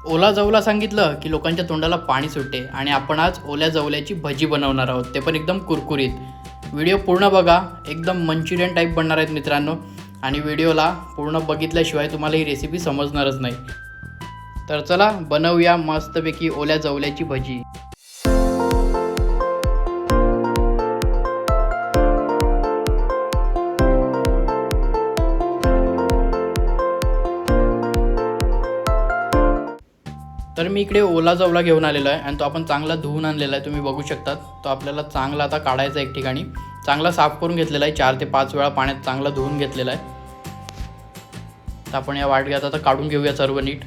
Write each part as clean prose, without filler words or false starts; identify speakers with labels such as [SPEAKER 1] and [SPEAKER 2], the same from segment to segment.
[SPEAKER 1] ओला जवला सांगितलं की लोकांच्या तोंडाला पाणी सुटते आणि आपण आज ओल्या जवल्याची भजी बनवणार आहोत, ते पण एकदम कुरकुरीत. व्हिडिओ पूर्ण बघा, एकदम मंचुरियन टाईप बनणार आहेत मित्रांनो. आणि व्हिडिओला पूर्ण बघितल्याशिवाय तुम्हाला ही रेसिपी समजणारच नाही. तर चला बनवूया मस्तपैकी ओल्या जवल्याची भजी. तर मी इकडे ओला जवला घेऊन आलेला आहे आणि तो आपण चांगला धुवून आणलेला आहे. तुम्ही बघू शकता तो आपल्याला चांगला आता काढायचा एक ठिकाणी. चांगला साफ करून घेतलेला आहे, 4 ते 5 वेळा पाण्यात चांगला धुवून घेतलेला आहे. तर आपण या वाटग्यात आता काढून घेऊया सर्व नीट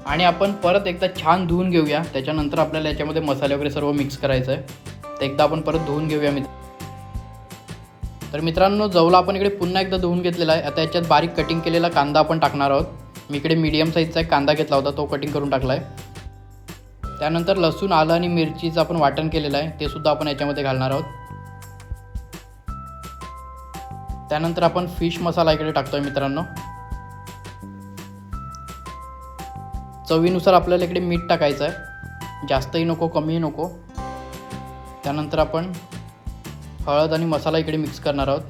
[SPEAKER 1] आणि आपण परत एकदा छान धुवून घेऊया. त्याच्यानंतर आपल्याला याच्यामध्ये मसाले वगैरे सर्व मिक्स करायचं आहे. तर एकदा आपण परत धुवून घेऊया तर मित्रांनो, जवला आपण इकडे पुन्हा एकदा धुवून घेतलेला आहे. आता याच्यात बारीक कटिंग केलेला कांदा आपण टाकणार आहोत. मी इकडे मीडियम साईजचा एक कांदा घेतला होता, तो कटिंग करून टाकला आहे. त्यानंतर लसूण, आलं आणि मिरचीचं आपण वाटण केलेलं आहे, ते सुद्धा आपण याच्यामध्ये घालणार आहोत. त्यानंतर आपण फिश मसाला इकडे टाकतोय मित्रांनो. चवीनुसार आपल्याला इकडे मीठ टाकायचं आहे, जास्तही नको कमीही नको. त्यानंतर आपण हळद आणि मसाला इकडे मिक्स करणार आहोत.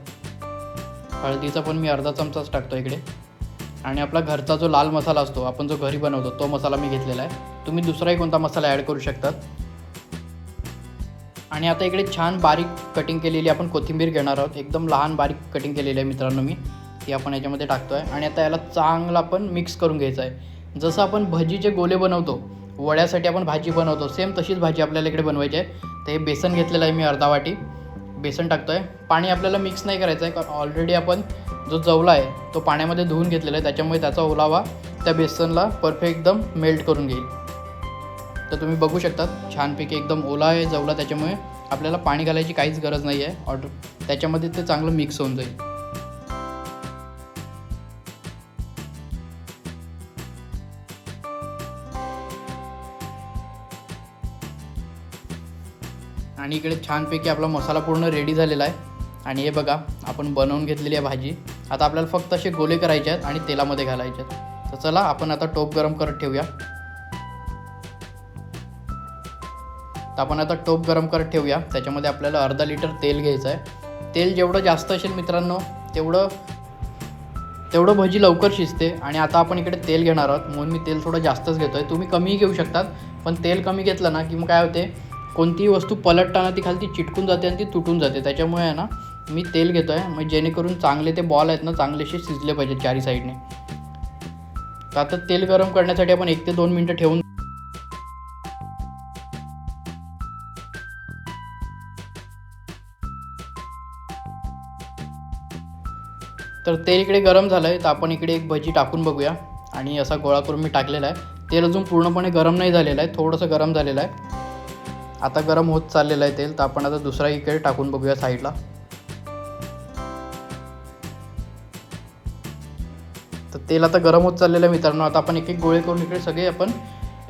[SPEAKER 1] हळदीचा पण मी अर्धा चमचाच टाकतो इकडे. आणि आपला घरचा जो लाल मसाला असतो, आपण जो घरी बनवतो, तो मसाला मी घेतलेला आहे. तुम्ही दुसराही कोणता मसाला ॲड करू शकतात. आणि आता इकडे छान बारीक कटिंग केलेली आपण कोथिंबीर घेणार आहोत. एकदम लहान बारीक कटिंग केलेली आहे मित्रांनो मी, ती आपण याच्यामध्ये टाकतो आहे. आणि आता याला चांगलं आपण मिक्स करून घ्यायचं आहे. जसं आपण भजीचे गोले बनवतो, वड्यासाठी आपण भाजी बनवतो, सेम तशीच भाजी आपल्याला इकडे बनवायची आहे. तर हे बेसन घेतलेलं आहे मी, अर्धा वाटी बेसन टाकतो आहे. पाणी आपल्याला मिक्स नाही करायचं आहे, कारण ऑलरेडी आपण जो जवला आहे तो पाण्यामध्ये धुवून घेतलेला आहे. त्याच्यामुळे त्याचा ओलावा त्या बेसनला परफेक्ट एकदम मेल्ट करून घेईल. तर तुम्ही बघू शकता छानपैकी एकदम ओला आहे जवला, त्याच्यामुळे आपल्याला पाणी घालायची काहीच गरज नाही आहे. त्याच्यामध्ये ते चांगलं मिक्स होऊन जाईल. आणि इकडे छानपैकी आपला मसाला पूर्ण रेडी झालेला आहे. आणि हे बघा, आपण बनवून घेतलेली आहे भाजी. आता आपल्याला फक्त असे गोले करायचे आहेत आणि तेलामध्ये घालायचे आहेत. तर चला आपण आता टोप गरम करत ठेवूया. तर आपण आता टोप गरम करत ठेवूया. त्याच्यामध्ये आपल्याला अर्धा लिटर तेल घ्यायचं आहे. तेल जेवढं जास्त असेल मित्रांनो, तेवढं भजी लवकर शिजते. आणि आता आपण इकडे तेल घेणार आहोत, म्हणून मी तेल थोडं जास्तच घेतो आहे. तुम्ही कमीही घेऊ शकतात, पण तेल कमी घेतलं ना की मग काय होते, कोणतीही वस्तू पलटताना ती खाली चिटकून जाते आणि ती तुटून जाते. त्याच्यामुळे आहे ना, मी तेल घेतो आहे, मग जेणेकरून चांगले ते बॉल आहेत ना, चांगलेसे शिजले पाहिजेत चारी साईडने. तर आता तेल गरम करण्यासाठी आपण 1 ते 2 मिनटं ठेवून. तर तेल इकडे गरम झालं आहे. तर आपण इकडे एक भजी टाकून बघूया. आणि असा गोळा करून मी टाकलेला आहे. तेल अजून पूर्णपणे गरम नाही झालेलं आहे, थोडंसं गरम झालेलं आहे. आता गरम होत चाललेलं आहे तेल. तर आपण आता दुसरा इकडे टाकून बघूया साईडला. तर तेल आता गरम होत चाललेलं आहे मित्रांनो. आता आपण एक एक गोळे करून इकडे सगळे आपण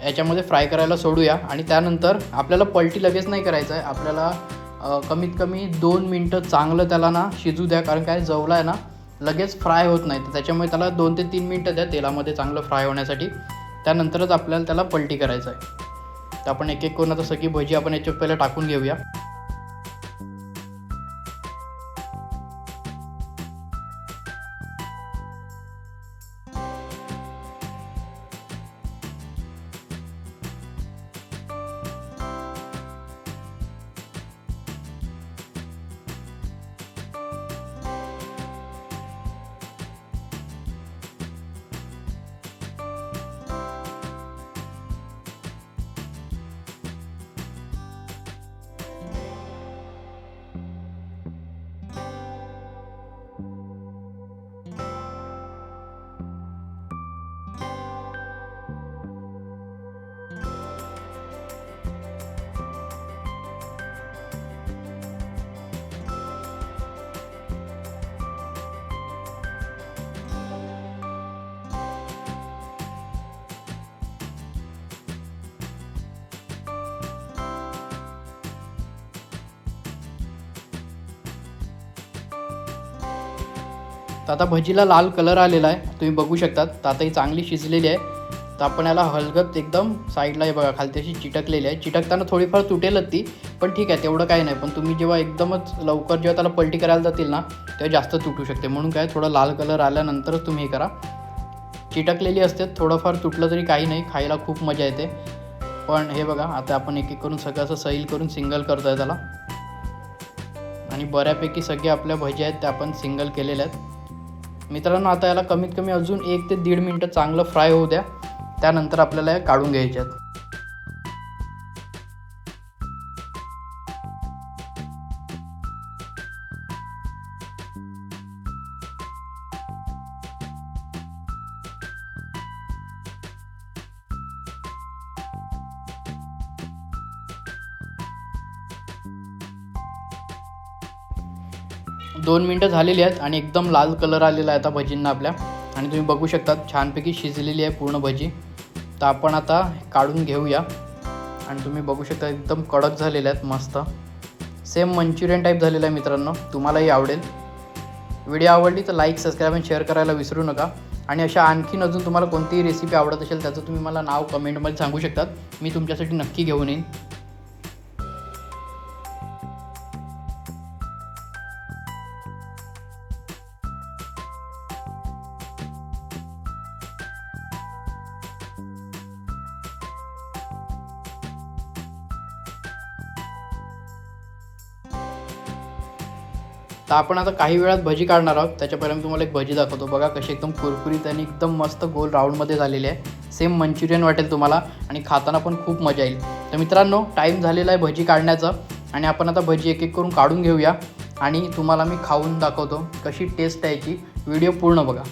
[SPEAKER 1] याच्यामध्ये फ्राय करायला सोडूया. आणि त्यानंतर आपल्याला पलटी लगेच नाही करायचं आहे. आपल्याला कमीत कमी 2 मिनटं चांगलं त्याला ना शिजू द्या, कारण काय जवला आहे ना लगेच फ्राय होत नाही. तर त्याच्यामुळे त्याला 2 ते 3 मिनटं द्या तेलामध्ये चांगलं फ्राय होण्यासाठी. त्यानंतरच आपल्याला त्याला पलटी करायचं आहे. तर आपण एक एक करून आता सगळी भजी आपण याच्यात पहिला टाकून घेऊया. तर आता भजीला लाल कलर आलेला आहे, तुम्ही बघू शकता. तर आता ही चांगली शिजलेली आहे. तर आपण याला हलगत एकदम साईडला हे बघा खालती अशी चिटकलेली आहे. चिटकताना थोडीफार तुटेलच ती, पण ठीक आहे तेवढं काही नाही. पण तुम्ही जेव्हा एकदमच लवकर जेव्हा त्याला पलटी करायला जातील ना तेव्हा जास्त तुटू शकते. म्हणून काय थोडं लाल कलर आल्यानंतरच तुम्ही हे करा. चिटकलेली असते, थोडंफार तुटलं तरी काही नाही, खायला खूप मजा येते. पण हे बघा आता आपण एक एक करून सगळं असं सैल करून सिंगल करतो आहे त्याला. आणि बऱ्यापैकी सगळे आपल्या भजी आहेत त्या आपण सिंगल केलेल्या आहेत. मित्रांनो आता याला कमीत कमी अजून 1 ते 1.5 मिनटं चांगलं फ्राय होऊ द्या. त्यानंतर आपल्याला हे काढून घ्यायचे आहेत. दोन मिनटं झालेली आहेत आणि एकदम लाल कलर आलेला आहे आता भजींना आपल्या. आणि तुम्ही बघू शकता छानपैकी शिजलेली आहे पूर्ण भजी. तर आपण आता काढून घेऊया. आणि तुम्ही बघू शकता एकदम कडक झालेल्या आहेत, मस्त सेम मंचुरियन टाईप झालेलं आहे. मित्रांनो तुम्हालाही आवडेल. व्हिडिओ आवडली तर लाईक, सबस्क्राईब आणि शेअर करायला विसरू नका. आणि अशा आणखीन अजून तुम्हाला कोणतीही रेसिपी आवडत असेल त्याचं तुम्ही मला नाव कमेंटमध्ये सांगू शकतात, मी तुमच्यासाठी नक्की घेऊन येईन. तर आपण आता काही वेळात भजी काढणार आहोत. त्याच्यापर्यंत तुम्हाला एक भजी दाखवतो. बघा कशी एकदम कुरकुरीत आणि एकदम मस्त गोल राऊंडमध्ये झालेली आहे. सेम मंचुरियन वाटेल तुम्हाला आणि खाताना पण खूप मजा येईल. तर मित्रांनो टाईम झालेला आहे भजी काढण्याचा आणि आपण आता भजी एक एक करून काढून घेऊया आणि तुम्हाला मी खाऊन दाखवतो कशी टेस्ट आहे याची. व्हिडिओ पूर्ण बघा.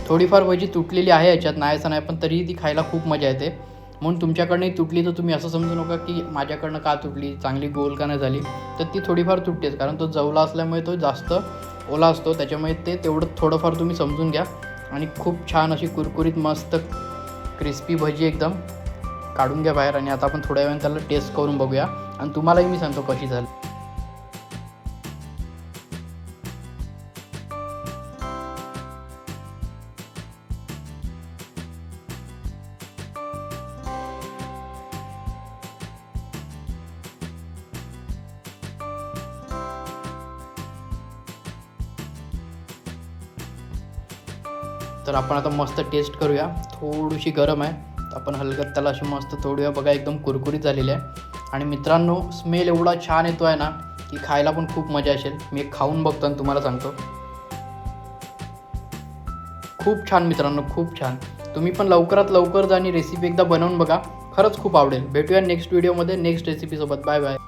[SPEAKER 1] थोडीफार भजी तुटलेली आहे याच्यात, नाही असं नाही, पण तरीही ती खायला खूप मजा येते. म्हणून तुमच्याकडनंही तुटली तर तुम्ही असं समजू नका की माझ्याकडनं का तुटली, चांगली गोल का नाही झाली. तर ती थोडीफार तुटतेच, कारण तो जवला असल्यामुळे तो जास्त ओला असतो, त्याच्यामुळे ते तेवढं थोडंफार तुम्ही समजून घ्या. आणि खूप छान अशी कुरकुरीत मस्त क्रिस्पी भजी एकदम काढून घ्या बाहेर. आणि आता आपण थोड्या वेळाने त्याला टेस्ट करून बघूया आणि तुम्हालाही मी सांगतो कशी झाली. तर आपण आता मस्त टेस्ट करूया. थोडीशी गरम आहे, आपण हलगत त्याला अशी मस्त तोडूया. बघा एकदम कुरकुरीत झालेली आहे. आणि मित्रांनो स्मेल एवढा छान येतो आहे ना की खायला पण खूप मजा असेल. मी एक खाऊन बघतो आणि तुम्हाला सांगतो. खूप छान मित्रांनो, खूप छान. तुम्ही पण लवकरात लवकर जा आणि रेसिपी एकदा बनवून बघा, खरंच खूप आवडेल. भेटूया नेक्स्ट व्हिडिओमध्ये नेक्स्ट रेसिपीसोबत. Bye bye.